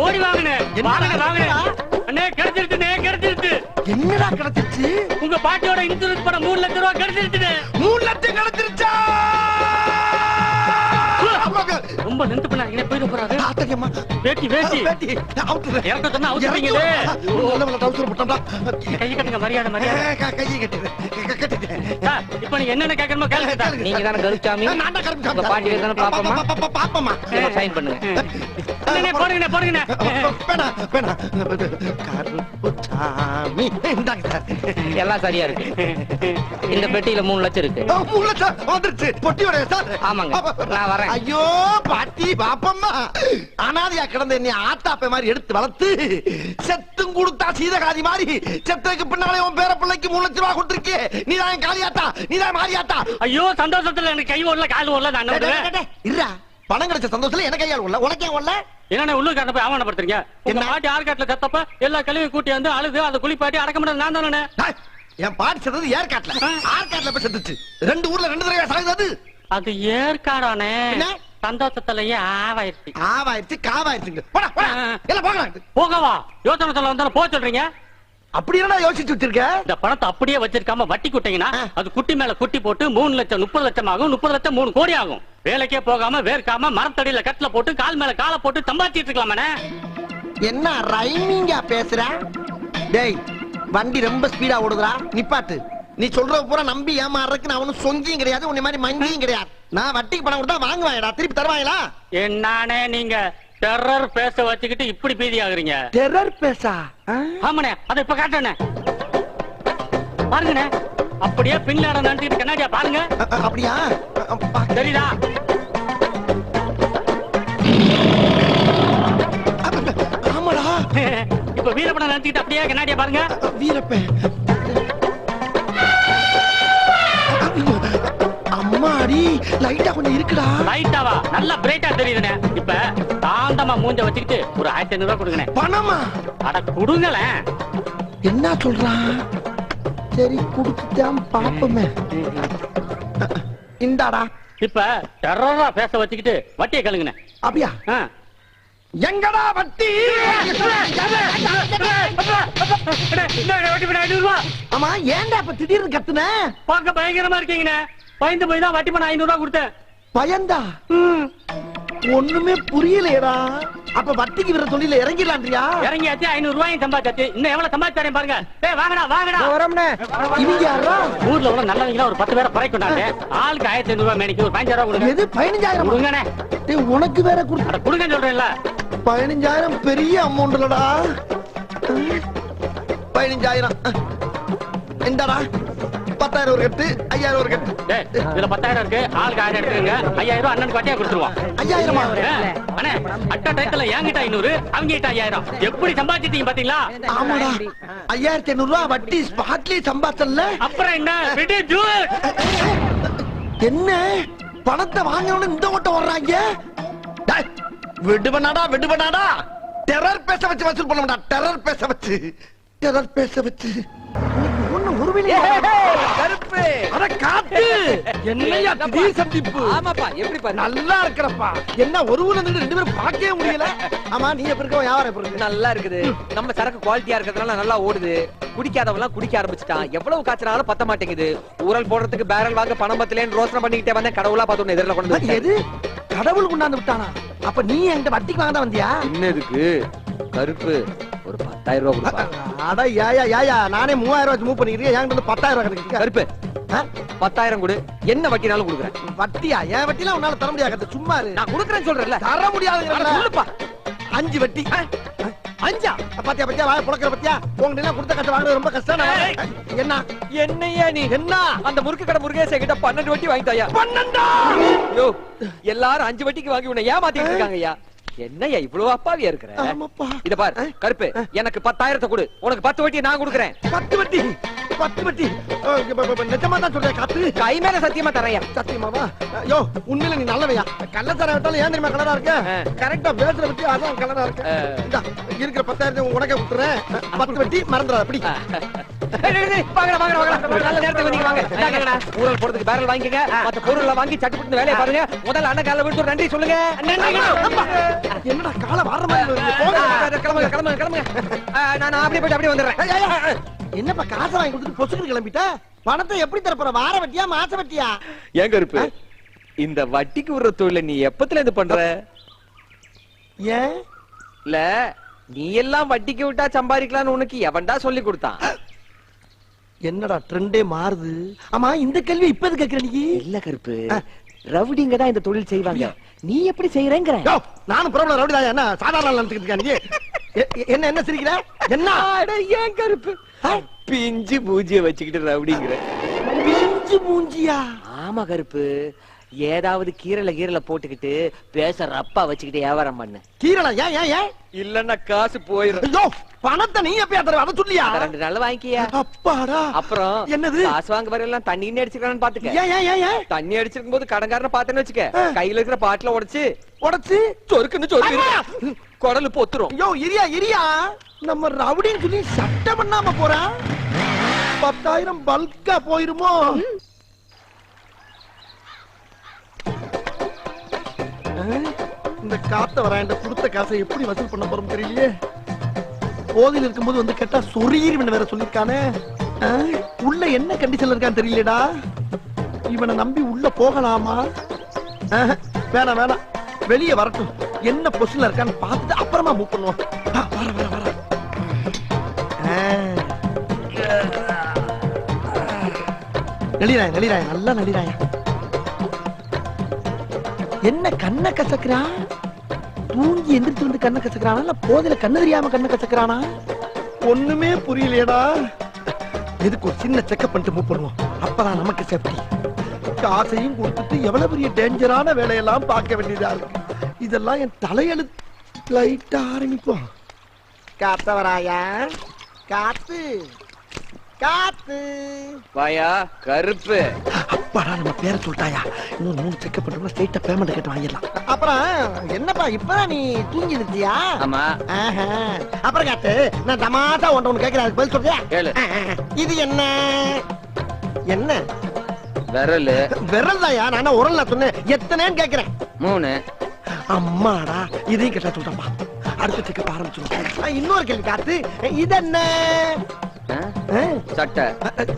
ஓடி வாங்கண்ணே. வாங்கண்ணே. அண்ணே கிடைச்சிருச்சுண்ணே, கிடைச்சிருச்சு. என்னடா கிடைச்சிருச்சு? உங்க பாட்டியோட இன்சூரன்ஸ் பணம் 3 லட்சம் ரூபாய் கிடைச்சிருச்சுண்ணே. 3 லட்சம் கிடைச்சிருச்சா? ரொம்ப நெந்து பண்ணாங்க, போயிட போறாரு. ஆத்தரியம்மா. வேட்டி அவுத்துறேன். இறக்க சொன்னா அவுத்துறீங்களே. நல்ல டவுசர் போட்டா. கை கட்டுங்க, மரியாதை. கையை கட்டிட்டேன். இப்ப நீங்க என்னென்ன கேட்கணுமோ கேளுங்க. நீங்க தானே கருப்சாமி? நான் தான் கருப்சாமி. உங்க பாட்டி தானே பாப்பமா. சைன் பண்ணுங்க. போடுங்க. கருப்புசாமி. இந்தாங்க சார். எல்லாம் சரியா இருக்கு. இந்த பெட்டியில 3 லட்சம் இருக்கு. 3 லட்சம் வந்துருச்சு. பொட்டியோட சார். ஆமாங்க, நான் வரேன். ஐயோ பாட்டி பாப்பம்மா, அனாதையா கிடந்த என்னை ஆத்தாப்ப மாதிரி எடுத்து வளர்த்து செத்தும் கொடுத்தா சீதகாதி மாதிரி செத்துக்கு பின்னாலே உன் பேர பிள்ளைக்கு 3 லட்சம் ரூபாய் கொடுத்துருக்கே. நீதான் காளியாத்தா, நீதான் மாரியாத்தா. ஐயோ சந்தோஷத்துல எனக்கு கை ஓடல, கால் ஓடல. நான் இருடா, பணம் கிடைச்ச சந்தோஷத்துல எனக்கு கையால் ஓடல, உனக்கே ஓடல. என்ன உள்ளூர்காரன போய் அவமானப்படுத்துறீங்க? உங்க பாட்டி ஆர்காட்ல செத்தப்ப எல்லா கழிவையும் கூட்டி வந்து அழுது அந்த குளிப்பாட்டி அடக்க முடியாது நான் தானே. என் பாட்டி செத்தது ஏற்காட்டுல. ஆர்காட்ல போய் செத்துச்சு. 2 ஊர்ல 2 தடவை சாகுது. அது ஏற்காடானே. சந்தோஷத்துலயே ஆவாயிருச்சு காவாயிருச்சு. போகவா யோசனை சொல்ல வந்தாலும் போக சொல்றீங்க. அப்படி என்ன யோசிச்சு வச்சிருக்க? இந்த பணத்தை அப்படியே வச்சிருக்காம வட்டி குட்டிங்கன்னா அது குட்டி மேல குட்டி போட்டு 3 லட்சம் 30 லட்சம் ஆகும். 30 லட்சம் 3 கோடி ஆகும். வேலைக்கே போகாம வேர்க்காம மரத்தடியில கட்டில போட்டு கால் மேல காலை போட்டு சம்பாதிச்சிட்டு இருக்கலாமே. என்ன ரைமிங்கா பேசுற? டேய், வண்டி ரொம்ப ஸ்பீடா ஓடுதுடா, நிப்பாட்டு. நீ சொல்ற பூரா நம்பி ஏமாறதுக்கு நான் ஒன்னும் சொங்கியும் கிடையாது, உன்னை மாதிரி மங்கியும் கிடையாது. நான் வட்டிக்கு பணம் கொடுத்தா வாங்குவாயடா, திருப்பி தருவாங்களா? என்னானே நீங்க டெரர் பேச வச்சுக்கிட்டு இப்படி பீதி ஆகுறீங்க? டெரர் பேசா? ஆமாண்ணே, அதை இப்ப காட்டுனே பாருங்கண்ணே. அப்படியே பின்லாட நினைச்சுக்கிட்டு கண்ணாடியா பாருங்க. அப்படியா? சரிதா? ஆமாடா. இப்ப வீரப்பனை நினைச்சுக்கிட்டு அப்படியே கண்ணாடியா பாருங்க. வீரப்பன் அம்மாடி, லைட்டா கொஞ்சம் இருக்குடா. லைட்டாவா? நல்ல பிரைட்டா தெரியுதுண்ணே. இப்ப தாந்தமா மூஞ்ச வச்சுக்கிட்டு ஒரு 1500 ரூபாய் கொடுங்கண்ணே. பணமா? அட கொடுங்களேன். என்ன சொல்றான்? சரி குடுத்துட்டான் பாப்பமே. இந்தாடா. இப்ப டெரரா பேச வச்சுக்கிட்டு வட்டியை கழுங்குண்ணே. அப்படியா? எங்கடா வட்டி? ஆமா, ஏன்டா இப்ப திடீர்னு கத்துன? பார்க்க பயங்கரமா இருக்கீங்கண்ணே. பயந்து போய் தான் வட்டி பணம் 500 ரூபாய் கொடுத்தேன். பயந்தா? ஒண்ணுமே புரியலையடா. அப்ப வட்டிக்கு விர தொழில இறங்கிடலான்றியா? இறங்கியாச்சு, 500 ரூபாயும் சம்பாதிச்சாச்சு. இன்னும் எவ்வளவு சம்பாதிச்சாரேன் பாருங்க. வாங்கடா. இவங்க யாரா? ஊர்ல உள்ள நல்லவங்களா ஒரு 10 பேரை பறை கொண்டாங்க. ஆளுக்கு 1500 ரூபாய் மேனிக்கு ஒரு 15,000 ரூபாய் கொடுங்க. எது 15,000 கொடுங்கண்ணே. உனக்கு வேற கொடுங்கன்னு சொல்றேன்ல. 15,000 பெரிய அமௌண்ட் இல்லடா. 15,000 இந்தாடா. 10,000 ஒரு கட்டு, 5,000 ஒரு கட்டு. இதுல 10,000 இருக்கு, ஆளுக்கு 1000 எடுத்துருங்க. 5,000 ரூபாய் அண்ணனுக்கு வட்டியா கொடுத்துருவோம். 5,000 அண்ணே, அட்ட டைத்துல என்கிட்ட 500, அவங்க கிட்ட 5,000. எப்படி சம்பாதிச்சிட்டீங்க பாத்தீங்களா? ஆமாடா, 5,800 ரூபாய் வட்டி ஸ்பாட்லயே சம்பாதிச்சல. அப்புறம் என்ன விடு ஜூஸ். என்ன பணத்தை வாங்கணும்னு இந்த ஓட்டம் வர்றாங்க? விடுபடாடா. டெரர் பேச வச்சு வசூல் பண்ண மாட்டா. டெரர் பேச வச்சு கருப்பு. அட காத்து, என்னையா திடீர் சந்திப்பு? ஆமாப்பா, எப்படி பாரு? நல்லா இருக்கறப்பா. என்ன ஒரு ஊர்ல இருந்து 2 பேரும் பார்க்கவே முடியல. ஆமா, நீ எப்படி இருக்க? வியாபாரம் எப்படி இருக்கு? நல்லா இருக்குது. நம்ம சரக்கு குவாலிட்டியா இருக்கிறதுனால நல்லா ஓடுது. குடிக்காதவங்க குடிக்க ஆரம்பிச்சுட்டான். எவ்வளவு காய்ச்சனாலும் பத்த மாட்டேங்குது. ஊரல் போடுறதுக்கு பேரல் வாங்க பணம் பத்தலேன்னு ரோசனை பண்ணிக்கிட்டே வந்தேன். கடவுளா பார்த்து ஒன்னு எதிரில கொண்டு வந்து. எது கடவுள் கொண்டாந்து விட்டானா? அப்ப நீ என்கிட்ட வட்டிக்கு வாங்க தான் வந்தியா? என்னதுக்கு கருப்பு? ஒரு 10,000 ரூபாய் கொடுப்பா. அட யாயா, நானே 3,000 ரூபாய் மூவ் பண்ணிக்கிறேன். என்கிட்ட 10,000 ரூபாய் கிடைக்கு. கருப்பு 10,000 கொடு, என்ன வட்டினாலும் கொடுக்குறேன். வட்டியா? என் வட்டிலாம் உன்னால தர முடியாது. சும்மா இரு. நான் கொடுக்குறேன்னு சொல்றேன்ல. தர முடியாது சொல்லுப்பா. 5 வட்டி. 5 பாத்தியா வாய புளக்குற பாத்தியா? உங்க எல்லாம் கொடுத்த கட்ட வாங்குறது ரொம்ப கஷ்டம். என்னையா நீ? என்ன அந்த முறுக்கு கடை முருகேச கிட்ட 12 வட்டி வாங்கிட்டாயா? 12? யோ, எல்லாரும் 5 வட்டிக்கு வாங்கி உன்னை ஏமாத்திட்டு இருக்காங்கய்யா. என்னையா இவ்வளவு அப்பாவியா இருக்கிற? இத பாரு கருப்பு, எனக்கு 10,000 கொடு, உனக்கு 10 வட்டி நான் கொடுக்குறேன். 10 வட்டி? நிஜமா தான் சொல்றேன் காத்து. கை மேல சத்தியமா தரையா? சத்தியமாவா? யோ, உண்மையில நீ நல்லவையா. கள்ளத்தர விட்டாலும் ஏன் தெரியுமா கலரா இருக்க? கரெக்டா பேசுற வச்சு அதான் கலரா இருக்க. இருக்கிற 10,000 உனக்கே கொடுத்துறேன். 10 வட்டி மறந்துடாத. அப்படி நல்ல நேரத்துக்கு வந்தீங்க. வாங்க ஊரல் போறதுக்கு பேரல் வாங்கிக்கங்க. மத்த பொருளை வாங்கி சட்டுப்பட்டு வேலையை பாருங்க. முதல்ல அண்ணன் கால விட்டு நன்றி சொல்லுங்க. என்னடா கால வார மாதிரி கிளம்புங்க கிளம்புங்க கிளம்புங்க நான் அப்படியே போயிட்டு அப்படியே வந்துடுறேன். ஏய், ஏய், ஏய், என்னப்பா காசை வாங்கி கொடுத்துட்டு பொசுக்கு கிளம்பிட்ட? பணத்தை எப்படி தரப்போற? வார வட்டியா மாச வட்டியா? ஏன் கருப்பு இந்த வட்டிக்கு விடுற தொழில நீ எப்பத்துல இது பண்ற? ஏன் இல்ல நீ எல்லாம் வட்டிக்கு விட்டா சம்பாதிக்கலாம்னு உனக்கு எவன்டா சொல்லி கொடுத்தான்? என்னடா ட்ரெண்டே மாறுது. ஆமா இந்த கேள்வி இப்ப எது கேக்குற நீ? இல்ல கருப்பு, ரவுடிங்க தான் இந்த தொழில் செய்வாங்க, நீ எப்படி செய்யறேங்கிற? யோ, நானும் பிரபல ரவுடி தான். என்ன சாதாரண நினைச்சுக்கிட்டு இருக்கா நீ? என்ன என்ன சிரிக்கிற? என்ன அட ஏன் கருப்பு பிஞ்சு பூஜ்ய வச்சுக்கிட்டு ரவுடிங்கிற? பிஞ்சு மூஞ்சியா? ஆமா கருப்பு, ஏதாவது கீரல போட்டுக்கிட்டு பேச ரப்பா வச்சுக்கிட்டு வியாபாரம் பண்ணு. கீரலா? ஏன் ஏன் ஏன்? இல்லன்னா காசு போயிரும். ஐயோ, பணத்தை நீ எப்பயா தருவ? அத சொல்லியா? 2 நாள் வாங்கிக்கியா. அப்பாடா. அப்புறம் என்னது? காசு வாங்க வர எல்லாம் தண்ணி அடிச்சிருக்கான்னு பாத்துக்க. ஏன் ஏன் ஏன் ஏன்? தண்ணி அடிச்சிருக்கும் போது கடன்காரனை பாத்தேன்னு வச்சுக்க, கையில இருக்கிற பாட்டில உடைச்சு உடைச்சு சொருக்குன்னு சொருக்கு குடலு பொத்துரும். ஐயோ, இரியா இரியா, நம்ம ரவுடின்னு சொல்லி சட்டம் பண்ணாம போறா. 10,000 பல்கா போயிருமோ? இந்த காத்த வர கொடுத்த காசை எப்படி வசூல் பண்ண போறோம் தெரியலையே. போதையில் இருக்கும்போது வந்து கேட்டா சொரீர் வேற சொல்லிருக்கானே. உள்ள என்ன கண்டிஷன்ல இருக்கான்னு தெரியலடா. இவனை நம்பி உள்ள போகலாமா? வேணாம் வேணாம், வெளியே வரட்டும், என்ன பொசிஷன்ல இருக்கான்னு பார்த்துட்டு அப்புறமா மூவ் பண்ணுவோம். வர வர வர. நளிராய நளிராய, நல்லா நளிராய. என்ன கண்ண கசக்குறா? தூங்கி எந்திரிச்சு வந்து கண்ண கசக்குறானா, இல்ல போதையில கண்ணு தெரியாம கண்ண கசக்குறானா? ஒண்ணுமே புரியலையடா. எதுக்கு ஒரு சின்ன செக்அப் பண்ணிட்டு மூவ் பண்ணுவோம், அப்பதான் நமக்கு சேஃப்டி. காசையும் கொடுத்துட்டு எவ்வளவு பெரிய டேஞ்சரான வேலையெல்லாம் பார்க்க வேண்டியதா இருக்கு. இதெல்லாம் என் தலையெழுத்து. லைட்டா ஆரம்பிப்போம். காத்தவராயா, காத்து காத்து வாயா கருப்பு. அப்பாடா, நம்ம பேரை சொல்லிட்டாயா? இன்னும் 3 செக்அப் பண்ணிட்டு ஸ்ட்ரைட்டா பேமெண்ட் கேட்டு வாங்கிடலாம். அப்புறம் என்னப்பா இப்பதான் நீ தூங்கி நிறுத்தியா? ஆமா. அப்புறம் காத்து, நான் தமாசா ஒன்று கேட்கிறேன், அதுக்கு பதில் சொல்றியா? கேளு. இது என்ன என்ன? விரல். விரல் தாயா? நான் உரல் நான் சொன்னேன், எத்தனைன்னு கேட்கிறேன். 3. அம்மாடா, இதையும் கேட்டா சொல்றப்பா. அடுத்த செக்அப் ஆரம்பிச்சிடும். இன்னொரு கேள்வி காத்து, இது என்ன? சட்டை.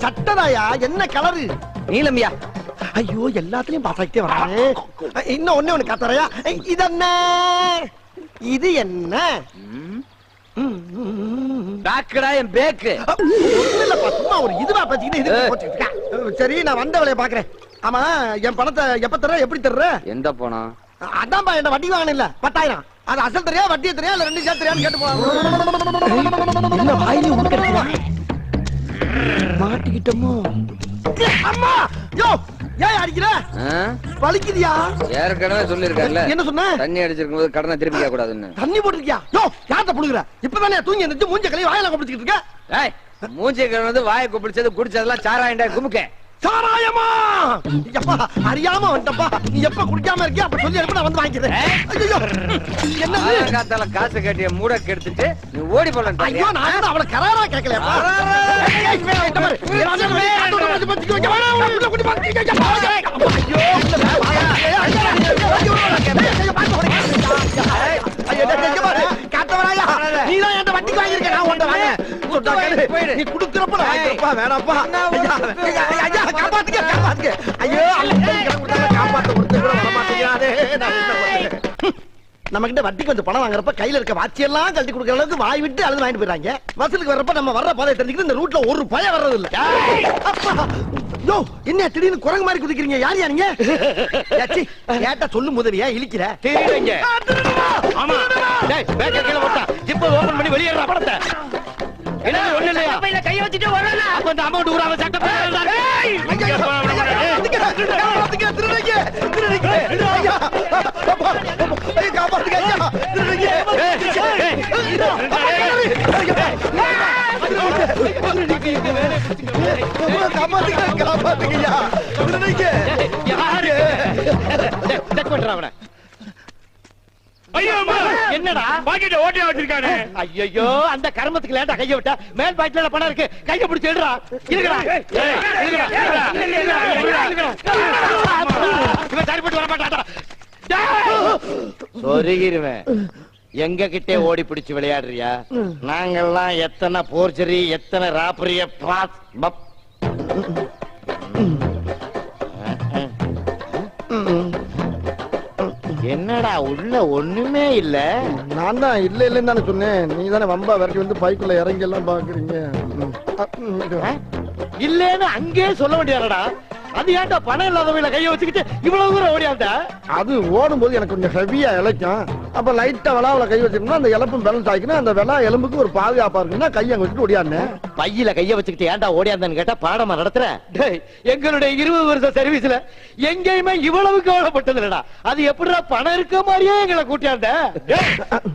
சட்டதாயா? என்ன கலரு? நீலமியா. ஐயோ, எல்லாத்துலயும் பாசாக்கிட்டே வரானே. இன்னும் ஒண்ணு காத்தறையா, இது என்ன? இது என்ன? பேக்குடா, என் பேக்கு. இல்லப்பா, சும்மா ஒரு இதுவா பேசிக்கிட்டு இது போட்டுட்டு இருக்கா. சரி, நான் வந்த வேலையை பாக்குறேன். ஆமா, என் பணத்தை எப்ப தர்ற, எப்படி தர்ற? எந்த பணம்? அதான்பா, என்ன வட்டி வாங்கணும் இல்ல 10,000. அது அசல் தெரியா, வட்டியை தெரியா, இல்ல 2 சேர்த்து தெரியான்னு கேட்டு போவாங்க. என்ன வாயிலே உட்கறீங்க? மாட்டிக்கிட்டோமோ? அம்மா, யோ, ஏன் அடிக்கிற? வலிக்குதியா? ஏற்கனவே சொல்லிருக்கேன்ல, என்ன சொன்ன? தண்ணி அடிச்சிருக்கும் போது கடனை திருப்பி கேட்க கூடாதுன்னு. தண்ணி போட்டுருக்கியா? யோ, யார்ட்ட புடுங்குற? இப்பதானே தூங்கி எந்திரிச்சு மூஞ்ச கழுவி வாயில கொப்பிடிச்சிட்டு இருக்க. ஏய், மூஞ்சி கழுவுனது, வாயை கொப்பிடிச்சது, குடிச்சதெல்லாம் சாராயண்டா குமுக்க. சாராயமா? எப்பா, அறியாம வந்துட்டப்பா. நீ எப்ப குடிக்காம இருக்கியா அப்ப சொல்லி எப்ப நான் வந்து வாங்கிக்கிறேன். ஐயோ, என்னது? காத்தால காசு கட்டிய மூட கெடுத்துட்டு நீ ஓடி போலாம். ஐயோ, நான் அவளை கராரா கேட்கலையாப்பா. காத்தவராயா, நீதான் என்கிட்ட வட்டிக்கு வாங்கியிருக்க, நான் உன்கிட்ட வாங்க. நீ குடுக்கறப்ப நான் வாங்கிக்கிறப்பா, வேணாப்பா. ஐயா, காப்பாத்துக்க காப்பாத்துக்க. ஐயோ, காப்பாத்த ஒருத்தர் கூட வரமாட்டேங்கிறானே. நம்ம கிட்ட வட்டி கொஞ்சம் பணம் வாங்குறப்ப கையில இருக்க வாட்சி எல்லாம் கழட்டி கொடுக்கற அளவுக்கு வாய் விட்டு அழுது வாங்கிட்டு போயிடுறாங்க. வசூலுக்கு வர்றப்ப நம்ம வர்ற பாதையை தெரிஞ்சுக்கிட்டு இந்த ரூட்ல ஒரு பயம் வர்றது இல்ல. யோ, என்ன திடீர்னு குரங்கு மாதிரி குதிக்கிறீங்க? யார் யாருங்க? ஏட்டா சொல்லு முதலியா இழிக்கிற? தெரியுங்க. ஆமா. டேய், பேக்க கீழ போட்டா ஜிப்ப ஓபன் பண்ணி வெளியேறா படத்தை. என்ன ஒண்ணு இல்லையா? பையில கைய வச்சிட்டு வரல. அப்ப அந்த அமௌண்ட் ஊராவ சட்ட போறா. என்னடா பாக்கெட் ஓட்டியா வச்சிருக்கானே? ஐயோ, அந்த கர்மத்துக்கு லேட்டா கைய விட்டா மேல் பாக்கெட்ல பணம் இருக்கு, கைய பிடிச்சு எடுறா. இருக்கடா. இவன் சரிப்பட்டு வர மாட்டாடா. சொருகிருவேன். எங்க கிட்டே ஓடி பிடிச்சு விளையாடுறியா? நாங்கெல்லாம் எத்தனை போர்ஜரி எத்தனை ராப்பரிய என்னடா உள்ள ஒண்ணுமே இல்ல. நான் தான் இல்ல இல்லன்னு தானே சொன்னேன். நீ தானே வம்பா விரட்டி வந்து பைக்குள்ள இறங்கி எல்லாம் பாக்குறீங்க. இல்லன்னு அங்கே சொல்ல வேண்டியடா. அது ஏன்டா பணம் இல்லாதவங்கள கைய வச்சுக்கிட்டு இவ்வளவு தூரம் ஓடியாண்டா? அது ஓடும்போது எனக்கு கொஞ்சம் ஹெவியா இழைக்கும். அப்ப லைட்டா விளாவுல கை வச்சிருந்தா அந்த எலும்பும் பேலன்ஸ் ஆகிக்கணும். அந்த விளா எலும்புக்கு ஒரு பாதுகாப்பா இருக்குன்னா கையை அங்க வச்சுட்டு ஓடியாந்தேன். பையில கைய வச்சுக்கிட்டு ஏன்டா ஓடியாந்தான்னு கேட்டா பாடமா நடத்துற. எங்களுடைய 20 வருஷ சர்வீஸ்ல எங்கேயுமே இவ்வளவு கவலைப்பட்டது இல்லடா. அது எப்படிடா பணம் இருக்க மாதிரியே எங்களை கூட்டியாண்ட?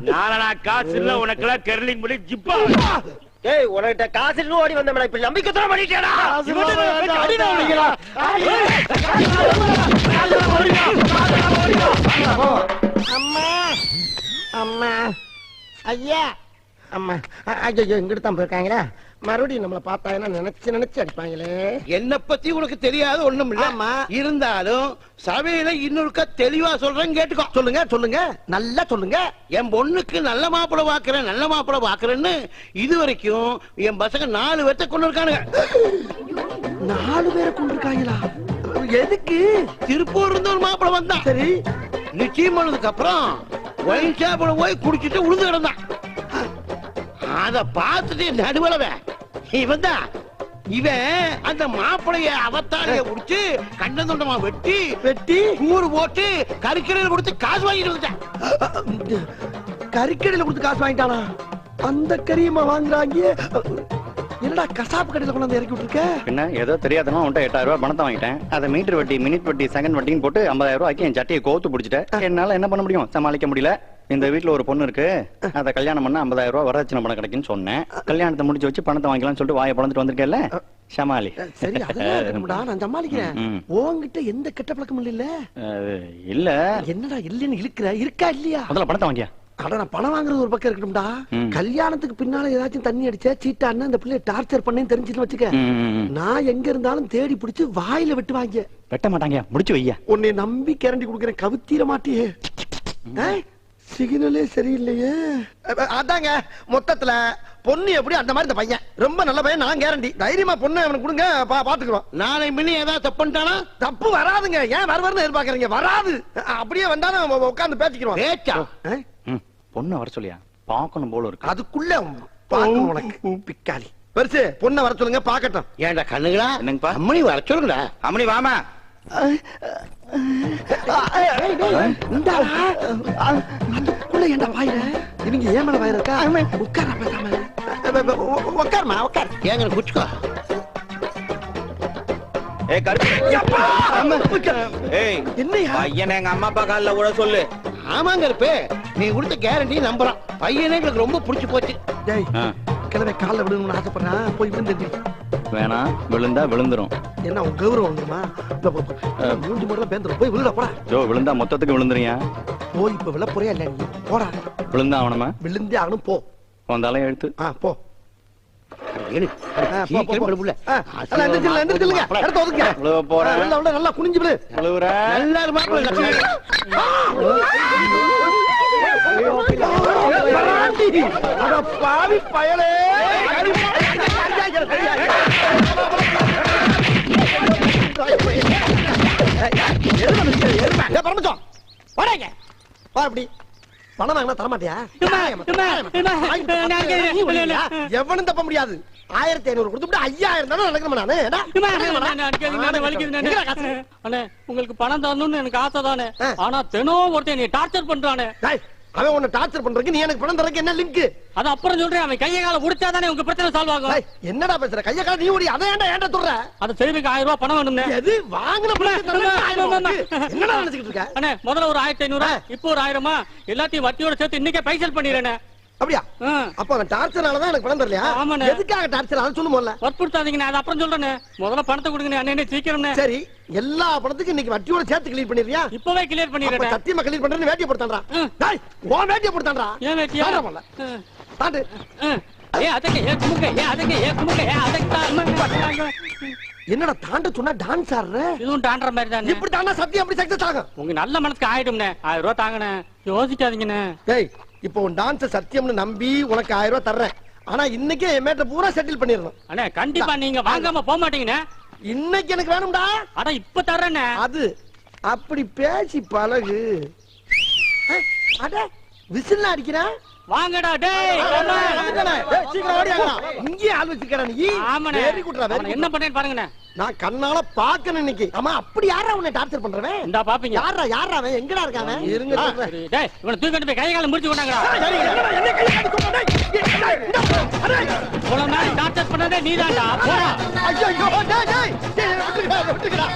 நானா காசு இல்ல உனக்கு எல்லாம் கெர்லிங் பண்ணி ஜிப்பா. ஏய் உனக்கிட்ட காசு ஓடி வந்தா இப்ப நம்பிக்கை தர பண்ணிட்டேடா. அம்மா அம்மா ஐயா அம்மா ஐயோ இங்கிட்டு தான் போயிருக்காங்களா? மறுபடியும் நம்மள பார்த்தா என்ன நினைச்சு அடிப்பாங்களே. என்ன பத்தி உனக்கு தெரியாது ஒண்ணும் இல்ல. இருந்தாலும் சபையில இன்னொருக்க தெளிவா சொல்றேன் கேட்டுக்கோ. சொல்லுங்க சொல்லுங்க நல்லா சொல்லுங்க. என் பொண்ணுக்கு நல்ல மாப்பிளை பாக்குறேன்னு இது வரைக்கும் என் பசங்க 4 பேர்த்த கொண்டு இருக்கானுங்க. 4 பேரை கொண்டு இருக்காங்களா? எதுக்கு? திருப்பூர் இருந்து ஒரு மாப்பிளை வந்தான். சரி நிச்சயம் பண்ணதுக்கு அப்புறம் ஒயின் ஷாப்ல போய் குடிச்சிட்டு உழுந்து கிடந்தான். அத பார்த்துட்டு நடுவலவன் இவன் தான். இவன் அந்த மாப்பிளைய அவத்தாரைய குடிச்சு கண்ட தொண்டமா வெட்டி கூறு போட்டு கறிக்கடையில கொடுத்து காசு வாங்கிட்டு வந்துட்டான். கறிக்கடையில கொடுத்து காசு வாங்கிட்டானா? அந்த கறியமா வாங்குறாங்க. என்னடா கசாப்பு கடையில கொண்டு வந்து இறக்கி விட்டுருக்க? என்ன ஏதோ தெரியாதமா உன்ட்ட 8000 ரூபாய் பணத்தை வாங்கிட்டேன். அதை மீட்டர் வட்டி மினிட் வட்டி செகண்ட் வட்டின்னு போட்டு 50000 ரூபாய்க்கு என் சட்டையை கோத்து பிடிச்சிட்டேன். என்னால என்ன பண்ண முடியும்? சமாளிக்க முடியல. இந்த வீட்டுல ஒரு பொண்ணு இருக்கு. அதை கல்யாணம் பண்ண 50000 ரூபாய் வரதட்சணை பணம் கிடைக்குன்னு சொன்னேன். கல்யாணத்தை முடிச்சு வச்சு பணத்தை வாங்கிக்கலாம்னு சொல்லிட்டு வாயை பழந்துட்டு வந்திருக்கேன்ல. சமாளி. சரி அதெல்லாம் நான் சமாளிக்கிறேன். உன்கிட்ட எந்த கெட்ட பழக்கம் இல்ல? இல்ல. என்னடா இல்லன்னு இழுக்கிற? இருக்கா இல்லையா? முதல்ல பணத்தை வாங்கியா. அட நான் பணம் வாங்குறது ஒரு பக்கம் இருக்கட்டும்டா. கல்யாணத்துக்கு பின்னால ஏதாச்சும் தண்ணி அடிச்சா சீட்டான்னு அந்த பிள்ளைய டார்ச்சர் பண்ணேன்னு தெரிஞ்சுன்னு வச்சுக்க. நான் எங்க இருந்தாலும் தேடி பிடிச்சு வாயில வெட்டு வாங்க. வெட்ட மாட்டாங்க, முடிச்சு வையா. உன்னை நம்பி கேரண்டி கொடுக்கறேன், கவுத்தீர மாட்டியே. சிக்னலே சரியில்லையே. அதாங்க மொத்தத்துல பொண்ணு எப்படி அந்த மாதிரி இந்த பையன் ரொம்ப நல்ல பையன். நான் கேரண்டி தைரியமா பொண்ணு அவனுக்கு கொடுங்க, பாத்துக்குவோம். நாளை முன்ன ஏதாவது தப்பு பண்ணிட்டானா? தப்பு வராதுங்க. ஏன் வருவாருன்னு எதிர்பார்க்கறீங்க? வராது. அப்படியே வந்தாலும் உட்கார்ந்து பேசிக்கிறோம். பேச்சா? பொண்ணு வர சொல்லியா? பாக்கணும் போல இருக்கு. அதுக்குள்ள பாக்கணும் உனக்கு பிக்காளி. பெருசு பொண்ணை வர சொல்லுங்க பாக்கட்டும். ஏன்டா கண்ணுங்களா? என்னங்கப்பா? அம்மணி வர சொல்லுங்கடா. அம்மணி வாமா. அதுக்குள்ள ஏன்டா வாயில? இவங்க ஏன் மேல வாயில இருக்கா? உட்கார பேசாம. உட்காருமா உட்கார். ஏங்க குச்சிக்கோ. என்னையா பையனை எங்க அம்மா அப்பா காலில் விட சொல்லு. ஆமாங்க இருப்பே, நீ கொடுத்த கேரண்டி நம்புறான். பையனே எங்களுக்கு ரொம்ப பிடிச்சு போச்சு. டேய் கிழமை காலில் விழுணும்னு ஆசைப்படுறேன். போய் விழுந்து வேணாம், விழுந்தா விழுந்துரும். என்ன உன் கௌரவம் வந்துருமா? மூஞ்சி மட்டும் பேந்துரும். போய் விழுடா போடா. ஜோ விழுந்தா மொத்தத்துக்கு விழுந்துறியா? போய் இப்ப விழ போறியா இல்ல? நீ போடா. விழுந்தா அவனமா? விழுந்தே ஆகணும். போ. வந்தாலும் எழுத்து. போ. நல்லா குனிஞ்சு விழு. பாவி பயலே. பணம் வாங்கினா தரமாட்டியா? எவனும் தப்ப முடியாது. 1500 கொடுத்துட்டு 5000 தானே நடக்கணும். உங்களுக்கு பணம் தரணும்னு எனக்கு ஆசை தானே. ஆனா தினம் ஒருத்தன் நீ டார்ச்சர் பண்றானே. அவன் உன்னை டார்ச்சர் பண்றதுக்கு நீ எனக்கு பணம் தரக்கு என்ன லிங்க்? அது அப்புறம் சொல்றேன். அவன் கையை கால உடைச்சாதானே உங்க பிரச்சனை சால்வ் ஆகும். என்னடா பேசுற? கைய கால நீ ஓடி அதை ஏன்டா சொல்ற? அத செய்யறதுக்கு 1000 ரூபாய் பணம் வேணும்னே. எது வாங்குன பணம் என்னடா நினைச்சிட்டு இருக்க? அண்ணே முதல்ல ஒரு 1500, இப்போ ஒரு 1000 எல்லாத்தையும் வட்டியோட சேர்த்து இன்னைக்கே பைசல் பண்ணிடுறேனே. அப்படியா? அப்ப அந்த டார்ச்சர்னால தான் எனக்கு பணம் தரலையா? ஆமாண்ணே. எதுக்காக டார்ச்சர்? அதை சொல்லு முதல்ல. வற்புறுத்தாதீங்க, அது அப்புறம் சொல்றேனே. முதல்ல பணத்தை கொடுங்க அண்ணே சீக்கிரம்னே. சரி எல்லா பணத்துக்கும் இன்னைக்கு வட்டியோட சேர்த்து கிளியர் பண்ணிடுறியா? இப்பவே கிளியர் பண்ணிடுறேன். சத்தியமா கிளியர் பண்றேன்னு வேட்டியை போடுறான்டா. டேய் உன் வேட்டியை போடுறான்டா. ஏன் வேட்டியா? தாண்டு. என்னடா தாண்ட சொன்னா டான்ஸ் ஆடுற? இதுவும் தாண்டற மாதிரி தான். இப்படி தாண்டா சத்தியம் அப்படி சக்சஸ் ஆகும். உங்க நல்ல மனசுக்கு ஆயிடும்னே. 1000 ரூபாய் தாங்கனே. யோசிக்காதீங்கனே. டேய் இப்போ உன் டான்ஸ் சத்தியம்னு நம்பி உனக்கு 1000 ரூபாய் தர்றேன். ஆனா இன்னைக்கே என் மேட்ட பூரா செட்டில் பண்ணிடணும். அண்ணே கண்டிப்பா நீங்க வாங்காம போக மாட்டீங்கண்ணே. இன்னைக்கு எனக்கு வேணும்டா. அட இப்ப தர்றேண்ணே. அது அப்படி பேசி பழகு. அட விசில் அடிக்கிறேன். வாங்கடா டேய். சீக்கிரம் ஓடியாங்கடா. இங்கே ஆள் வச்சிருக்கடா நீ. ஆமாண்ணே. வெரி குட்ரா வெரி. என்ன பண்ணேன்னு பாருங்கண்ணே. நான் கண்ணால பாக்கணும் இன்னைக்கு. ஆமா அப்படி யாரா உன்னை டார்ச்சர் பண்றவன்? இந்தா பாப்பீங்க. யாரா அவன்? எங்கடா இருக்கான்? இருங்க சொல்றேன். டேய் இவனை தூக்கிட்டு போய் கை கால முடிச்சு கொண்டாங்கடா. என்ன கை காட்டி கொண்டா டேய். இவ்வளவு நாள் டார்ச்சர் பண்ணதே நீதான்டா. போடா. ஐயோ டேய் விட்டுக்கடா.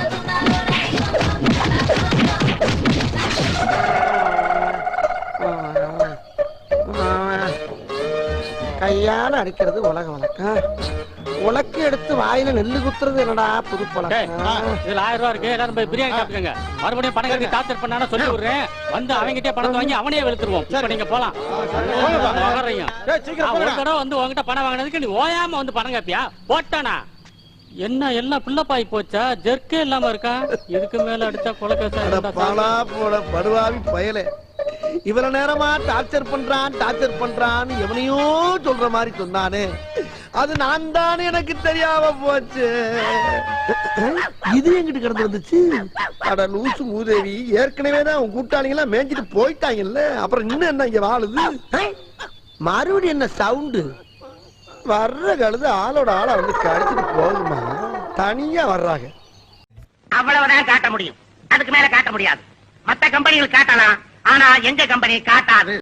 கையால அடிக்கிறது உலக வழக்கம். உலக்கு எடுத்து வாயில நெல்லு குத்துறது என்னடா புது டேய் பழக்கம். இதுல 1000 ரூபாய் இருக்கு. எல்லாரும் போய் பிரியாணி சாப்பிட்டுங்க. மறுபடியும் பணம் கட்டி டார்ச்சர் பண்ணானா சொல்லி விடுறேன். வந்து அவங்கிட்டே பணத்தை வாங்கி அவனே வெளுத்துருவோம். இப்ப நீங்க போலாம். வர்றீங்க. ஒரு தடவை வந்து உங்ககிட்ட பணம் வாங்கினதுக்கு நீ ஓயாம வந்து பணம் கேப்பியா? போட்டானா என்ன எல்லாம் பிள்ளப்பாய் போச்சா? ஜெர்க்கே இல்லாம இருக்கா? இதுக்கு மேல அடிச்சா கொலைக்கேசா. பாலா போட படுவாவி பயலே. இவ்வளவு நேரமா டார்ச்சர் பண்றான் எவனையோ சொல்ற மாதிரி சொன்னானே, அது நான் தான் எனக்கு தெரியாம போச்சு. இது எங்கிட்டு கிடந்து வந்துச்சு? அட லூசு மூதேவி, ஏற்கனவே தான் உன் கூட்டாளிங்க எல்லாம் மேய்ஞ்சிட்டு போயிட்டாங்கல்ல, அப்புறம் இன்னும் என்ன இங்க வாழுது? மறுபடியும் என்ன சவுண்டு? வர்ற கழுது ஆளோட ஆளா வந்து கடிச்சிட்டு போகுமா? தனியா வர்றாங்க. அவ்வளவுதான் காட்ட முடியும். அதுக்கு மேல காட்ட முடியாது. மத்த கம்பெனிகள் காட்டலாம், ஆனா எங்க கம்பெனி காட்டாது.